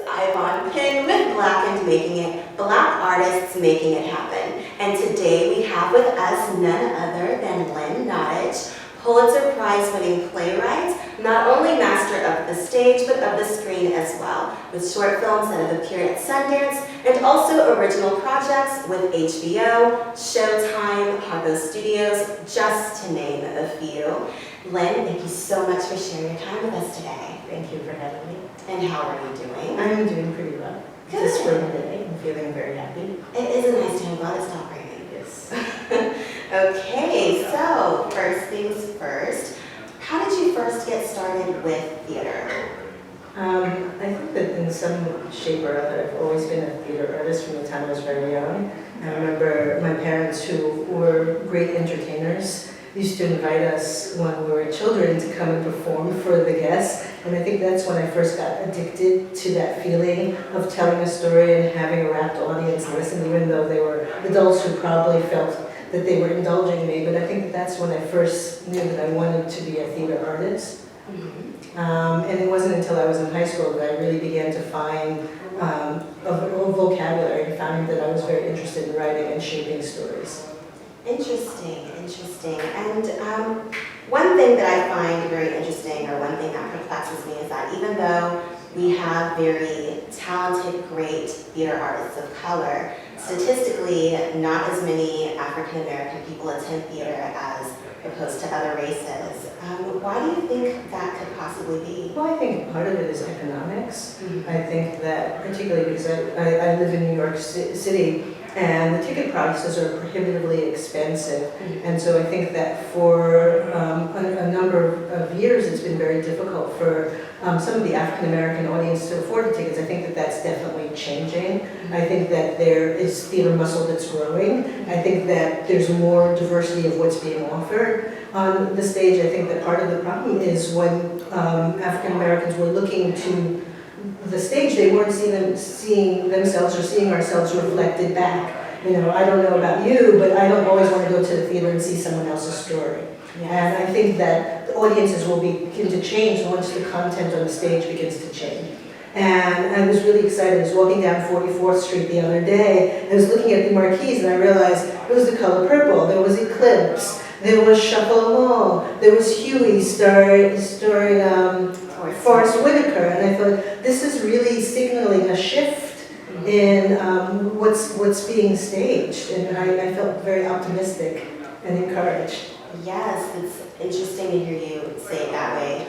Ayvaunn Penn with Black Artists Making It Happen. And today we have with us none other than Lynn Nottage, Pulitzer Prize-winning playwright, not only master of the stage, but of the screen as well, with short films that have appeared at Sundance, and also original projects with HBO, Showtime, Harpo Studios, just to name a few. Lynn, thank you so much for sharing your time with us today. Thank you for having me. And how are you doing? I'm doing pretty well. Good. This spring day, I'm feeling very happy. It is a nice day. I'm glad it's not raining. Yes. Okay, so first things first, how did you first get started with theater? I think that in some shape or other, I've always been a theater artist from the time I was very young. I remember my parents, who were great entertainers, used to invite us when we were children to come and perform for the guests. And I think that's when I first got addicted to that feeling of telling a story and having a rapt audience listen, even though they were adults who probably felt that they were indulging me. But I think that that's when I first knew that I wanted to be a theater artist. Mm-hmm. And it wasn't until I was in high school that I really began to find a vocabulary and found that I was very interested in writing and shaping stories. Interesting, interesting. And one thing that I find very interesting, or one thing that perplexes me, is that even though we have very talented, great theater artists of color, statistically, not as many African American people attend theater as opposed to other races. Why do you think that could possibly be? Well, I think part of it is economics. Mm-hmm. I think that particularly because I live in New York City, and the ticket prices are prohibitively expensive. Mm-hmm. And so I think that for a number of years it's been very difficult for some of the African American audience to afford the tickets. I think that that's definitely changing. Mm-hmm. I think that there is theater muscle that's growing. I think that there's more diversity of what's being offered on the stage. I think that part of the problem is when African Americans were looking to the stage, they weren't seeing themselves or seeing ourselves reflected back. You know, I don't know about you, but I don't always want to go to the theater and see someone else's story. Yes. And I think that the audiences will begin to change once the content on the stage begins to change. And I was really excited. I was walking down 44th Street the other day, and I was looking at the marquees, and I realized it was The Color Purple, there was Eclipse, there was Shuffle Along, there was Huey starring Forrest Whitaker, and I thought, this is really signaling a shift in what's being staged, and I felt very optimistic and encouraged. Yes, it's interesting to hear you say it that way.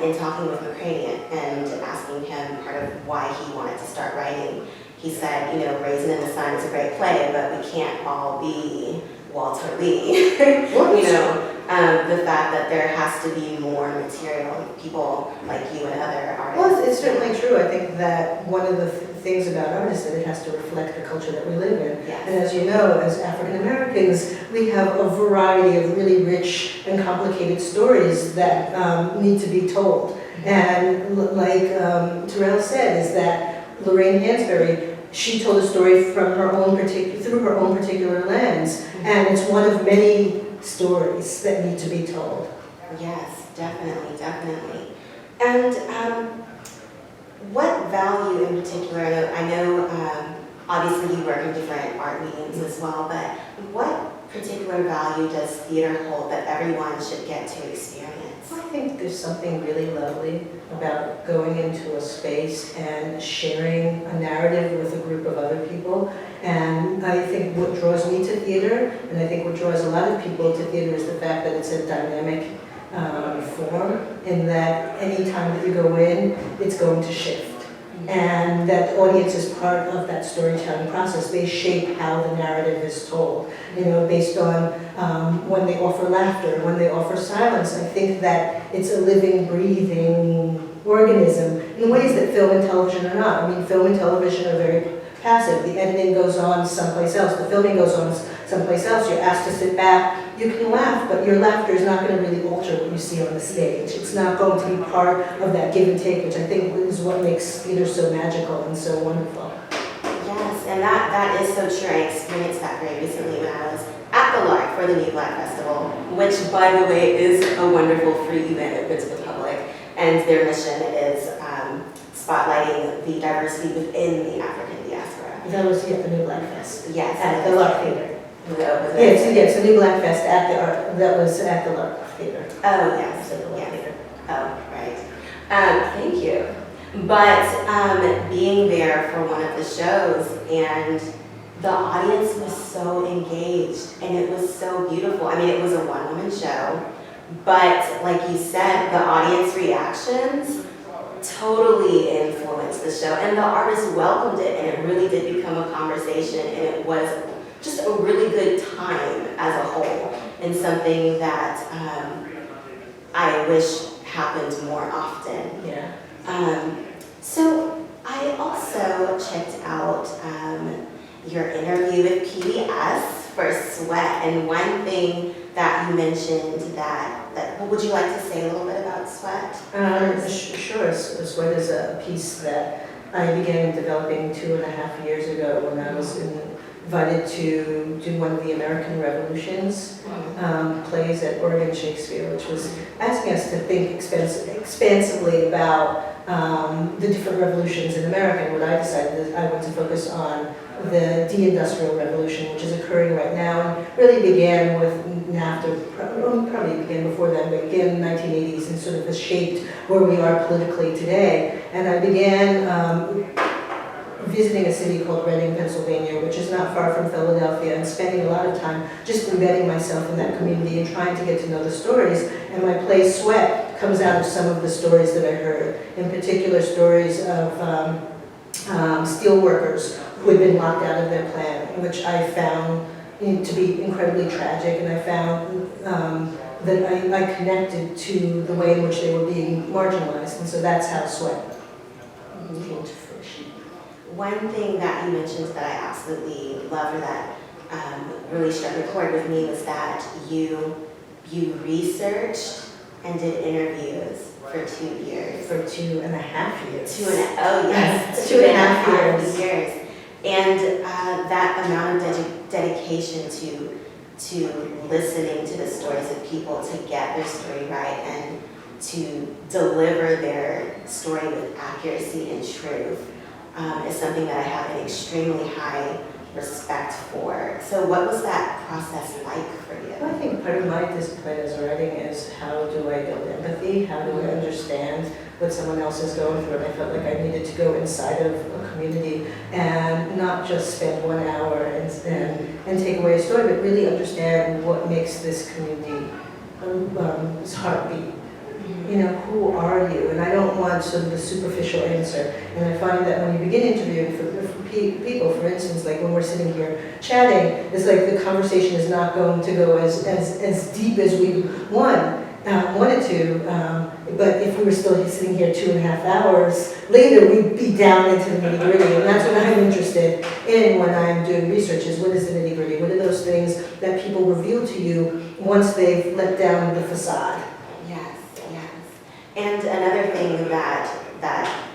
In talking with McCranie and asking him part of why he wanted to start writing, he said, you know, Raisin in the Sun is a great play, but we can't all be Walter Lee. You know, the fact that there has to be more material, people like you and other artists. Well, it's certainly true. I think that one of the things about art is that it has to reflect the culture that we live in. Yes. And as you know, as African Americans, we have a variety of really rich and complicated stories that need to be told. And like Terrell said, is that Lorraine Hansberry, she told a story from her own through her own particular lens, and it's one of many stories that need to be told. Yes, definitely, definitely. And what value in particular, I know obviously you work in different art mediums as well, but what particular value does theater hold that everyone should get to experience? I think there's something really lovely about going into a space and sharing a narrative with a group of other people. And I think what draws me to theater, and I think what draws a lot of people to theater, is the fact that it's a dynamic form, in that any time that you go in, it's going to shift. And that the audience is part of that storytelling process. They shape how the narrative is told, you know, based on when they offer laughter, when they offer silence. I think that it's a living, breathing organism in ways that film and television are not. I mean, film and television are very passive. The editing goes on someplace else. The filming goes on someplace else. You're asked to sit back. You can laugh, but your laughter is not going to really alter what you see on the stage. It's not going to be part of that give and take, which I think is what makes theater so magical and so wonderful. Yes, and that is so true. I experienced that very recently when I was at the Lark for the New Black Festival, which, by the way, is a wonderful free event open to the public. And their mission is spotlighting the diversity within the African diaspora. That was the New Black Fest. Yes. At the Lark Theater. Was Yes, the New Black Fest at the that was at the Lark Theater. Oh, yes. At the Lark Theater. Oh, right. Thank you. But being there for one of the shows, and the audience was so engaged, and it was so beautiful. I mean, it was a one-woman show, but like you said, the audience reactions totally influenced the show, and the artists welcomed it, and it really did become a conversation, and it was just a really good time as a whole, and something that I wish happened more often. Yeah. So I also checked out your interview with PBS for Sweat, and one thing that you mentioned that would you like to say a little bit about Sweat? Sure. Sweat is a piece that I began developing 2.5 years ago when I was invited to do one of the American Revolutions plays at Oregon Shakespeare, which was asking us to think expansively about the different revolutions in America. And what I decided is I want to focus on the de-industrial revolution, which is occurring right now, and really began with NAFTA, probably began before then, but began in the 1980s and sort of has shaped where we are politically today. And I began visiting a city called Reading, Pennsylvania, which is not far from Philadelphia, and spending a lot of time just embedding myself in that community and trying to get to know the stories. And my play Sweat comes out of some of the stories that I heard, in particular stories of steel workers who had been locked out of their plant, which I found to be incredibly tragic, and I found that I connected to the way in which they were being marginalized, and so that's how Sweat came to fruition. One thing that you mentioned that I absolutely loved, or that really struck a chord with me, was that you researched and did interviews for 2 years. For 2.5 years. Oh yes, 2.5 years. And that amount of dedication to listening to the stories of people, to get their story right, and to deliver their story with accuracy and truth is something that I have an extremely high respect for. So what was that process like for you? Well, I think part of my discipline as writing is how do I build empathy? How do I understand what someone else is going through? And I felt like I needed to go inside of a community and not just spend 1 hour and take away a story, but really understand what makes this community its heartbeat. You know, who are you? And I don't want sort of the superficial answer. And I find that when you begin interviewing for people, for instance, like when we're sitting here chatting, it's like the conversation is not going to go as deep as we wanted to. But if we were still sitting here 2.5 hours later, we'd be down into the nitty-gritty. And that's what I'm interested in when I'm doing research, is what is the nitty-gritty? What are those things that people reveal to you once they've let down the facade? And another thing that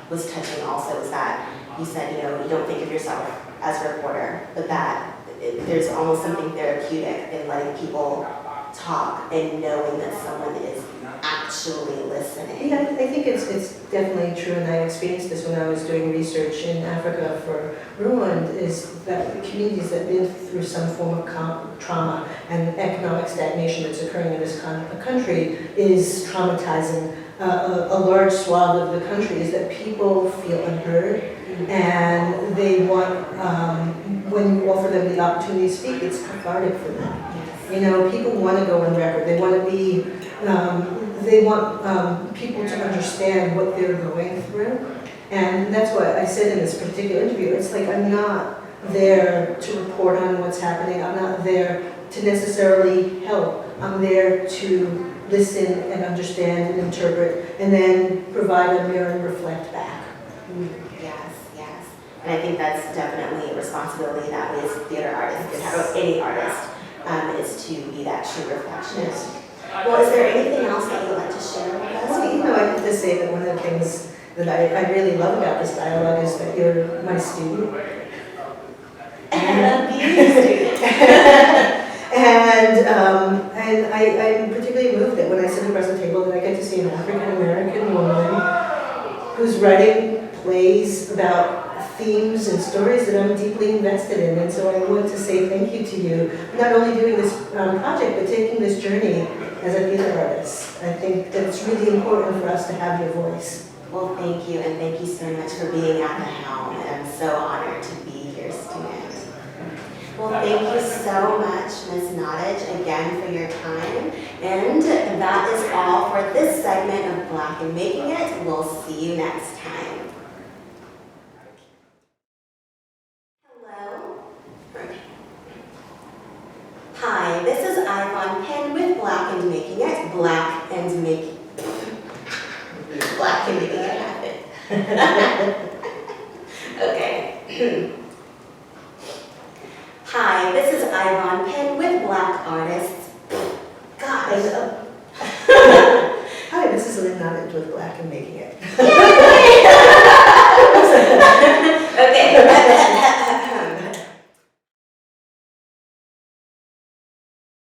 was touching also is that you said, you know, you don't think of yourself as a reporter, but that there's almost something therapeutic in letting people talk and knowing that someone is actually listening. Yeah, I think it's definitely true, and I experienced this when I was doing research in Africa for Rwanda, is that the communities that have been through some form of trauma and economic stagnation that's occurring in this country is traumatizing a large swath of the country, is that people feel unheard, and they want, when you offer them the opportunity to speak, it's cathartic for them. You know, people want to go on record. They want to be, they want people to understand what they're going through. And that's what I said in this particular interview. It's like, I'm not there to report on what's happening. I'm not there to necessarily help. I'm there to listen and understand and interpret, and then provide a mirror and reflect back. Yes. And I think that's definitely a responsibility that we as theater artists, or any artist, is to be that true reflection. Yes. Well, is there anything else that you'd like to share with us? Well, you know, I have to say that one of the things that I really love about this dialogue is that you're my student. And being a student. And I'm particularly moved that when I sit across the table that I get to see an African American woman who's writing plays about themes and stories that I'm deeply invested in. And so I want to say thank you to you, not only doing this project, but taking this journey as a theater artist. I think that it's really important for us to have your voice. Well, thank you, and thank you so much for being at the helm. And I'm so honored to be your student. Well, thank you so much, Ms. Nottage, again for your time. And that is all for this segment of Black and Making It. We'll see you next time. Hello. Okay. Hi, this is Ayvaunn Penn with Black and Making It. Black and Making It happen. Okay. Hi, this is Ayvaunn Penn with Black Artists. Gosh. Hi, this is Lynn Nottage with Black and Making It. Yay!